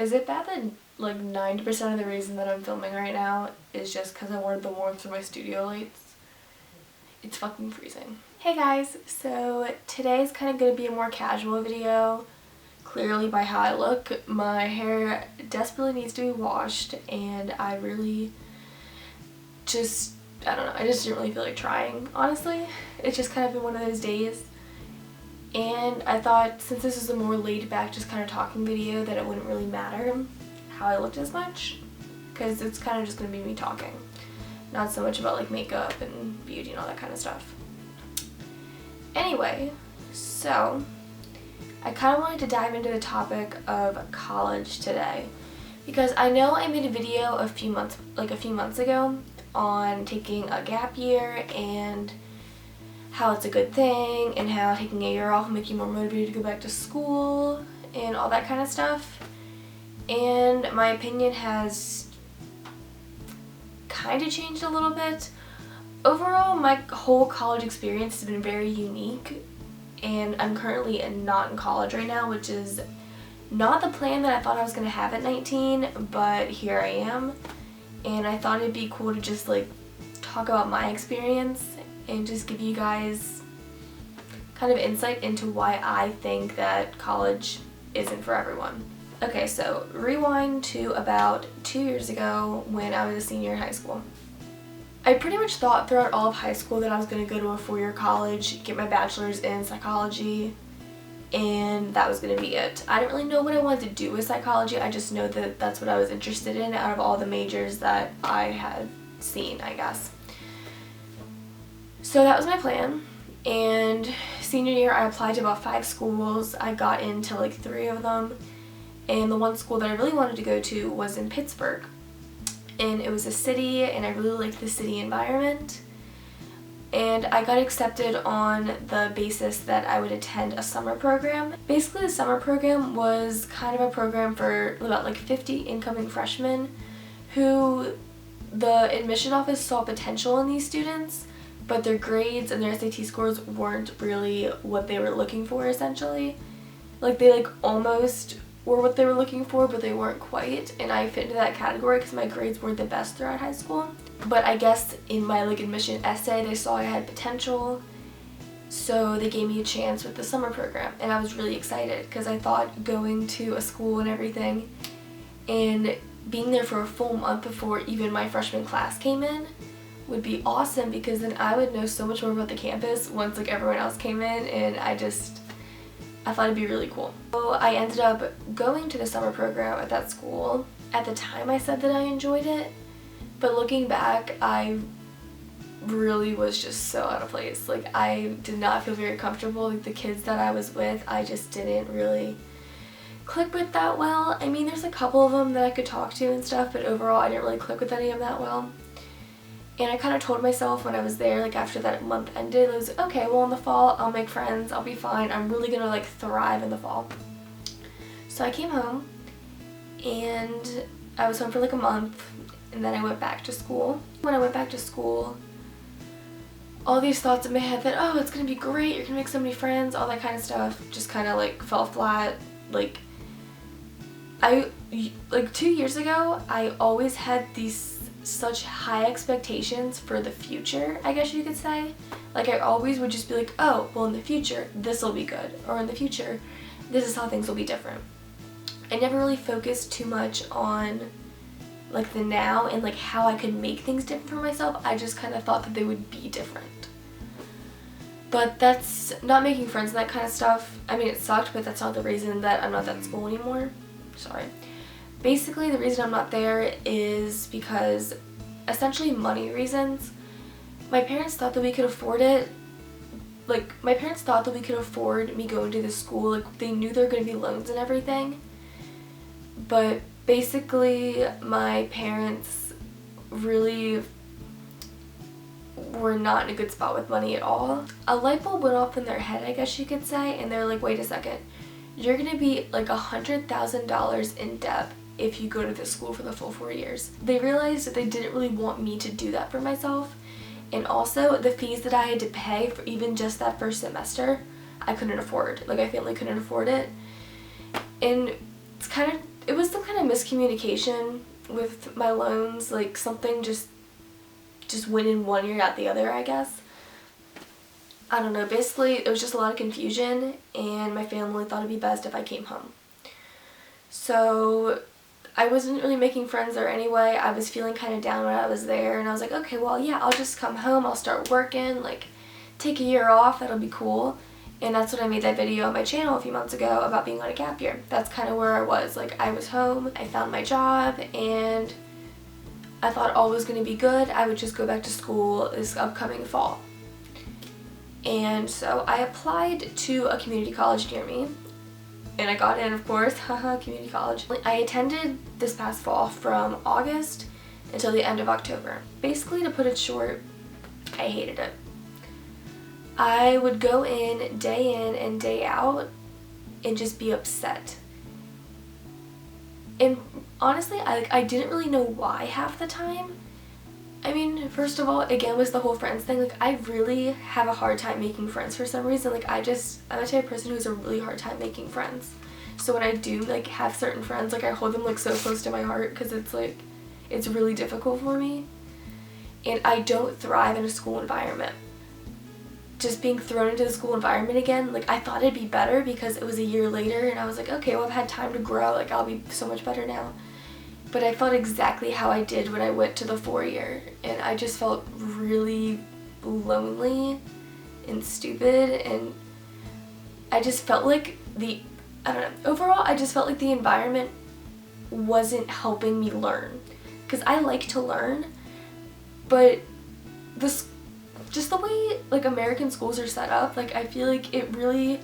Is it bad that like 90% of the reason that I'm filming right now is just because I wanted the warmth from my studio lights? It's fucking freezing. Hey guys, so today's kind of going to be a more casual video. Clearly by how I look, my hair desperately needs to be washed and I really just, I don't know, I just didn't really feel like trying, honestly. It's just kind of been one of those days. And I thought since this is a more laid back, just kind of talking video, that it wouldn't really matter how I looked as much. Because it's kind of just going to be me talking. Not so much about like makeup and beauty and all that kind of stuff. Anyway, so I kind of wanted to dive into the topic of college today. Because I know I made a video a few months ago on taking a gap year and how it's a good thing and how taking a year off will make you more motivated to go back to school and all that kind of stuff. And my opinion has kind of changed a little bit. Overall, my whole college experience has been very unique, and I'm currently not in college right now, which is not the plan that I thought I was going to have at 19, but here I am. And I thought it'd be cool to just like talk about my experience and just give you guys kind of insight into why I think that college isn't for everyone. Okay, so rewind to about 2 years ago when I was a senior in high school. I pretty much thought throughout all of high school that I was going to go to a 4-year college, get my bachelor's in psychology, and that was going to be it. I didn't really know what I wanted to do with psychology, I just know that that's what I was interested in out of all the majors that I had seen, I guess. So that was my plan, and senior year I applied to about 5 schools. I got into like 3 of them, and the one school that I really wanted to go to was in Pittsburgh. And it was a city, and I really liked the city environment. And I got accepted on the basis that I would attend a summer program. Basically, the summer program was kind of a program for about like 50 incoming freshmen who the admission office saw potential in these students, but their grades and their SAT scores weren't really what they were looking for, essentially. Like, they like almost were what they were looking for, but they weren't quite, and I fit into that category because my grades weren't the best throughout high school. But I guess in my like admission essay they saw I had potential, so they gave me a chance with the summer program, and I was really excited because I thought going to a school and everything and being there for a full month before even my freshman class came in would be awesome, because then I would know so much more about the campus once like everyone else came in, and I thought it'd be really cool. So I ended up going to the summer program at that school. At the time I said that I enjoyed it, but looking back I really was just so out of place. Like, I did not feel very comfortable. Like, the kids that I was with, I just didn't really click with that well. I mean, there's a couple of them that I could talk to and stuff, but overall I didn't really click with any of them that well. And I kind of told myself when I was there, like after that month ended, I was okay, well in the fall I'll make friends, I'll be fine, I'm really gonna like thrive in the fall. So I came home, and I was home for like a month, and then I went back to school. When I went back to school, all these thoughts in my head that, oh, it's gonna be great, you're gonna make so many friends, all that kind of stuff, just kind of like fell flat. Like 2 years ago, I always had these such high expectations for the future, I guess you could say. Like, I always would just be like, oh, well in the future this will be good, or in the future this is how things will be different. I never really focused too much on like the now and like how I could make things different for myself. I just kind of thought that they would be different. But that's not making friends and that kind of stuff. I mean, it sucked, but that's not the reason that I'm not at school anymore. Sorry. Basically, the reason I'm not there is because, essentially, money reasons. My parents thought that we could afford it. Like, my parents thought that we could afford me going to this school. Like, they knew there were going to be loans and everything. But basically, my parents really were not in a good spot with money at all. A light bulb went off in their head, I guess you could say, and they're like, wait a second. You're going to be like $100,000 in debt if you go to this school for the full 4 years. They realized that they didn't really want me to do that for myself, and also the fees that I had to pay for even just that first semester, I couldn't afford. Like, my family couldn't afford it, and it was some kind miscommunication with my loans, like something just went in one ear out the other, I guess. I don't know, basically it was just a lot of confusion, and my family thought it'd be best if I came home. So I wasn't really making friends there anyway. I was feeling kind of down when I was there, and I was like, okay, well, yeah, I'll just come home, I'll start working, like, take a year off, that'll be cool. And that's when I made that video on my channel a few months ago about being on a gap year. That's kind of where I was. Like, I was home, I found my job, and I thought all was going to be good. I would just go back to school this upcoming fall. And so I applied to a community college near me, and I got in, of course. Haha, community college. I attended this past fall from August until the end of October. Basically, to put it short, I hated it. I would go in and day out and just be upset. And honestly, I didn't really know why half the time. I mean, first of all, again, was the whole friends thing. Like, I really have a hard time making friends for some reason. Like, I'm a type of person who has a really hard time making friends. So when I do, like, have certain friends, like, I hold them, like, so close to my heart, because it's, like, it's really difficult for me. And I don't thrive in a school environment. Just being thrown into the school environment again, like, I thought it'd be better because it was a year later, and I was like, okay, well, I've had time to grow, like, I'll be so much better now. But I felt exactly how I did when I went to the 4-year, and I just felt really lonely and stupid, and I just felt like I don't know, overall, I just felt like the environment wasn't helping me learn. Because I like to learn, but just the way, like, American schools are set up, like, I feel like it really,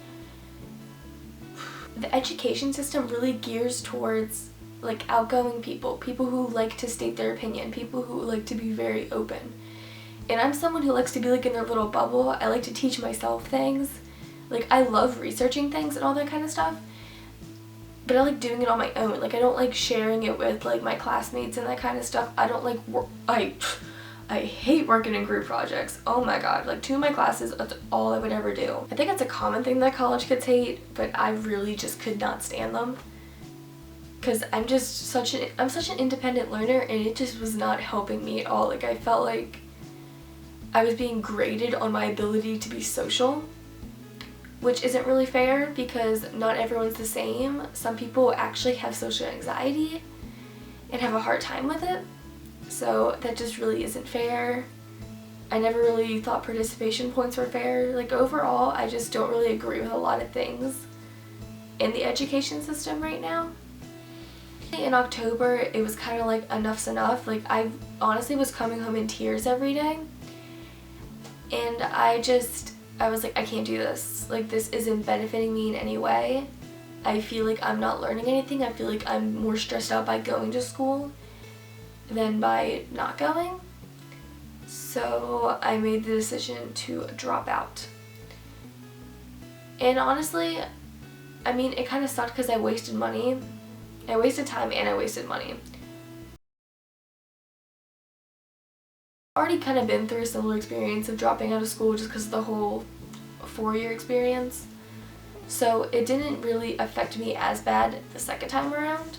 the education system really gears towards, like, outgoing people who like to state their opinion, people who like to be very open. And I'm someone who likes to be, like, in their little bubble. I like to teach myself things. Like, I love researching things and all that kind of stuff, but I like doing it on my own. Like, I don't like sharing it with, like, my classmates and that kind of stuff. I don't like I hate working in group projects. Oh my god, like, 2 of my classes, that's all I would ever do. I think it's a common thing that college kids hate, but I really just could not stand them. Because I'm such an independent learner, and it just was not helping me at all. Like, I felt like I was being graded on my ability to be social, which isn't really fair because not everyone's the same. Some people actually have social anxiety and have a hard time with it. So that just really isn't fair. I never really thought participation points were fair. Like, overall, I just don't really agree with a lot of things in the education system right now. In October, it was kind of like enough's enough. Like, I honestly was coming home in tears every day. And I was like, I can't do this. Like, this isn't benefiting me in any way. I feel like I'm not learning anything. I feel like I'm more stressed out by going to school than by not going. So I made the decision to drop out. And honestly, I mean, it kind of sucked because I wasted money. I wasted time and I wasted money. Already kind of been through a similar experience of dropping out of school just because of the whole 4-year experience. So it didn't really affect me as bad the second time around.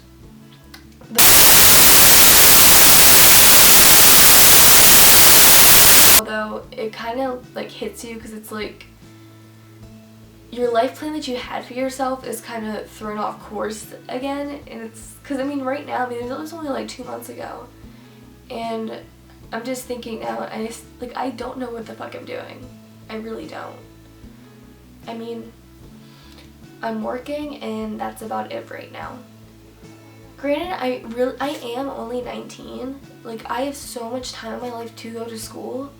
Although it kind of, like, hits you because it's like your life plan that you had for yourself is kind of thrown off course again. And it's because, I mean, right now, I mean, it was only like 2 months ago, and I'm just thinking now, I don't know what the fuck I'm doing. I really don't. I mean, I'm working, and that's about it right now. Granted, I am only 19. Like, I have so much time in my life to go to school.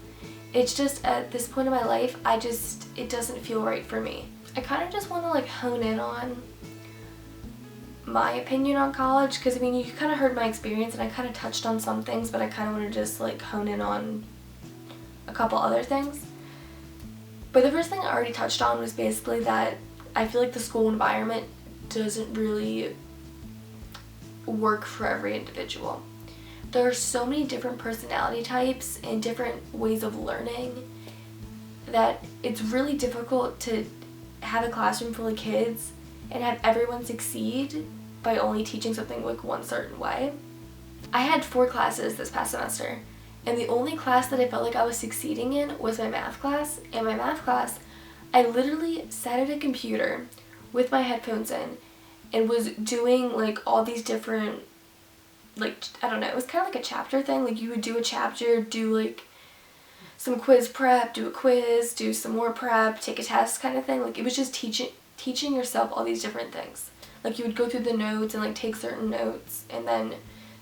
It's just, at this point in my life, it doesn't feel right for me. I kind of just want to, like, hone in on my opinion on college, because, I mean, you kind of heard my experience, and I kind of touched on some things, but I kind of want to just, like, hone in on a couple other things. But the first thing I already touched on was basically that I feel like the school environment doesn't really work for every individual. There are so many different personality types and different ways of learning that it's really difficult to have a classroom full of kids and have everyone succeed by only teaching something like one certain way. I had 4 classes this past semester, and the only class that I felt like I was succeeding in was my math class. And my math class, I literally sat at a computer with my headphones in and was doing like all these different, like, I don't know, it was kind of like a chapter thing. Like you would do a chapter, do like some quiz prep, do a quiz, do some more prep, take a test kind of thing. Like it was just teaching yourself all these different things. Like you would go through the notes and like take certain notes and then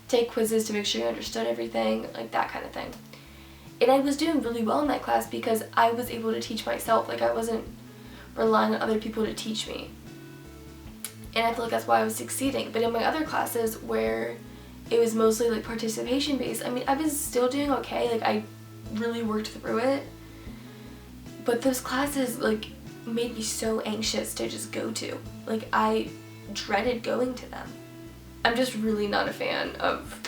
take quizzes to make sure you understood everything, like that kind of thing. And I was doing really well in that class because I was able to teach myself. Like I wasn't relying on other people to teach me. And I feel like that's why I was succeeding. But in my other classes where it was mostly like participation based, I mean, I was still doing okay. Like I really worked through it. But those classes like made me so anxious to just go to. Like I dreaded going to them. I'm just really not a fan of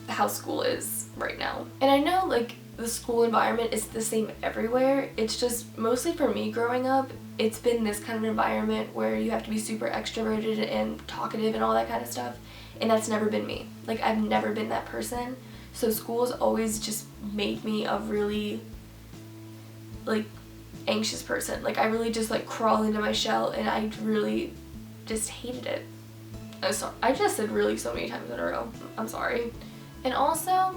how school is right now. And I know like the school environment is the same everywhere. It's just mostly for me growing up, it's been this kind of environment where you have to be super extroverted and talkative and all that kind of stuff. And that's never been me. Like I've never been that person. So school's always just made me a really like anxious person. Like I really just like crawl into my shell and I really just hated it. I just said really so many times in a row. I'm sorry. And also,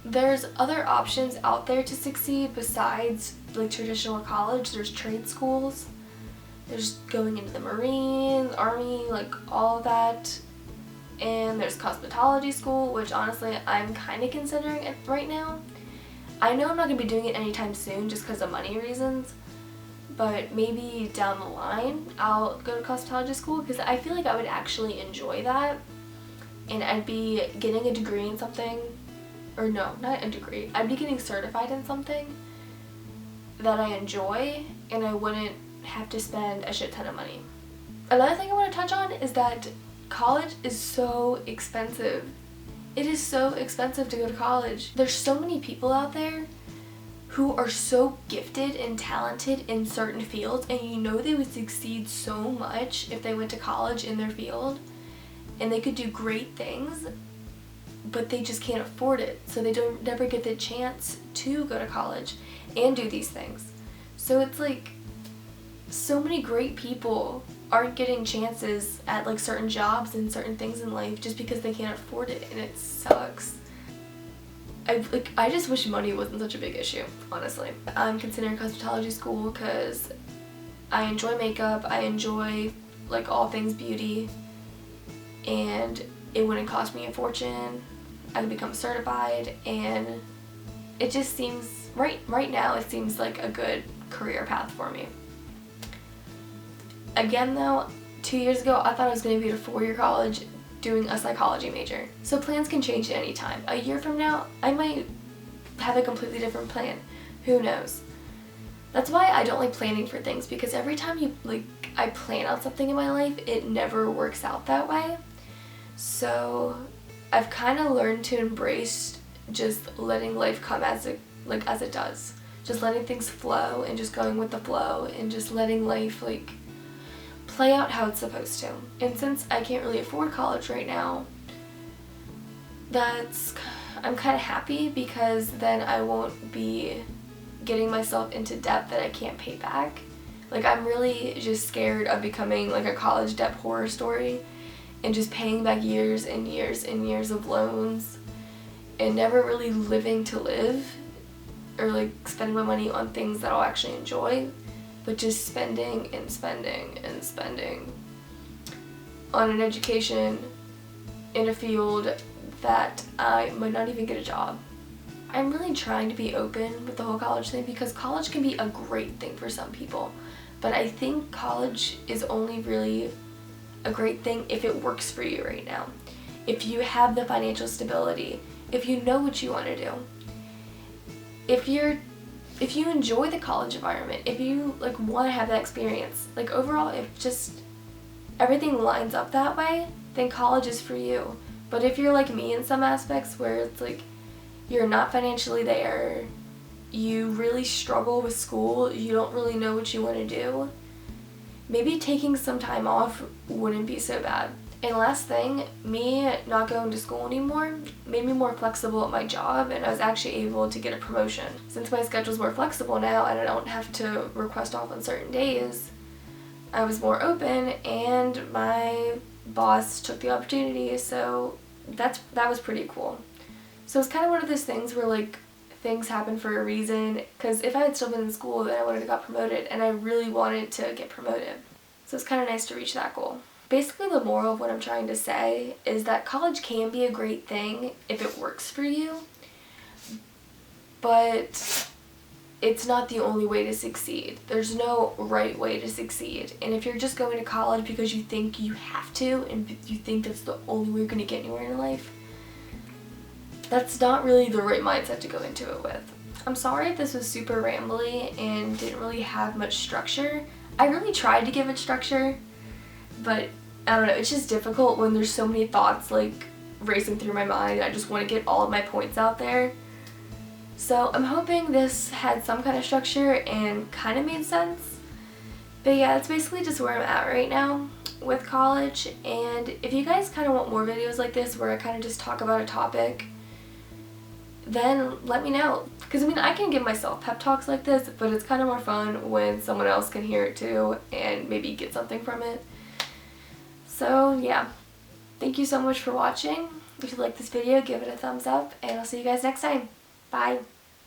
there's other options out there to succeed besides like traditional college. There's trade schools. There's going into the Marines, Army, like all of that. And there's cosmetology school, which honestly I'm kind of considering it right now. I know I'm not going to be doing it anytime soon just because of money reasons. But maybe down the line I'll go to cosmetology school because I feel like I would actually enjoy that, and I'd be getting a degree in something, or no, not a degree, I'd be getting certified in something that I enjoy and I wouldn't have to spend a shit ton of money. Another thing I want to touch on is that college is so expensive. It is so expensive to go to college. There's so many people out there who are so gifted and talented in certain fields, and you know they would succeed so much if they went to college in their field, and they could do great things, but they just can't afford it, so they don't never get the chance to go to college and do these things. So it's like so many great people aren't getting chances at like certain jobs and certain things in life just because they can't afford it, and it sucks. I just wish money wasn't such a big issue, honestly. I'm considering cosmetology school because I enjoy makeup, I enjoy like all things beauty, and it wouldn't cost me a fortune. I could become certified, and it just seems, right now it seems like a good career path for me. Again though, 2 years ago I thought I was going to be at a 4-year college doing a psychology major. So plans can change at any time. A year from now, I might have a completely different plan. Who knows? That's why I don't like planning for things, because every time I plan out something in my life, it never works out that way. So I've kind of learned to embrace just letting life come as it does. Just letting things flow and just going with the flow and just letting life play out how it's supposed to. And since I can't really afford college right now, I'm kind of happy, because then I won't be getting myself into debt that I can't pay back. Like I'm really just scared of becoming like a college debt horror story and just paying back years and years and years of loans and never really living to live, or like spending my money on things that I'll actually enjoy, but just spending and spending and spending on an education in a field that I might not even get a job. I'm really trying to be open with the whole college thing, because college can be a great thing for some people, but I think college is only really a great thing if it works for you right now. If you have the financial stability, if you know what you want to do, if you enjoy the college environment, if you want to have that experience, overall, if just everything lines up that way, then college is for you. But if you're like me in some aspects where it's you're not financially there, you really struggle with school, you don't really know what you want to do, maybe taking some time off wouldn't be so bad. And last thing, me not going to school anymore made me more flexible at my job, and I was actually able to get a promotion. Since my schedule's more flexible now and I don't have to request off on certain days, I was more open and my boss took the opportunity, so that was pretty cool. So it's kind of one of those things where like things happen for a reason, because if I had still been in school then I would have got promoted, and I really wanted to get promoted. So it's kind of nice to reach that goal. Basically, the moral of what I'm trying to say is that college can be a great thing if it works for you, but it's not the only way to succeed. There's no right way to succeed. And if you're just going to college because you think you have to and you think that's the only way you're going to get anywhere in life, that's not really the right mindset to go into it with. I'm sorry if this was super rambly and didn't really have much structure. I really tried to give it structure, but I don't know, it's just difficult when there's so many thoughts like racing through my mind. I just want to get all of my points out there. So I'm hoping this had some kind of structure and kind of made sense. But yeah, that's basically just where I'm at right now with college. And if you guys kind of want more videos like this where I kind of just talk about a topic, then let me know. Because I mean, I can give myself pep talks like this, but it's kind of more fun when someone else can hear it too and maybe get something from it. So yeah, thank you so much for watching. If you like this video, give it a thumbs up, and I'll see you guys next time. Bye!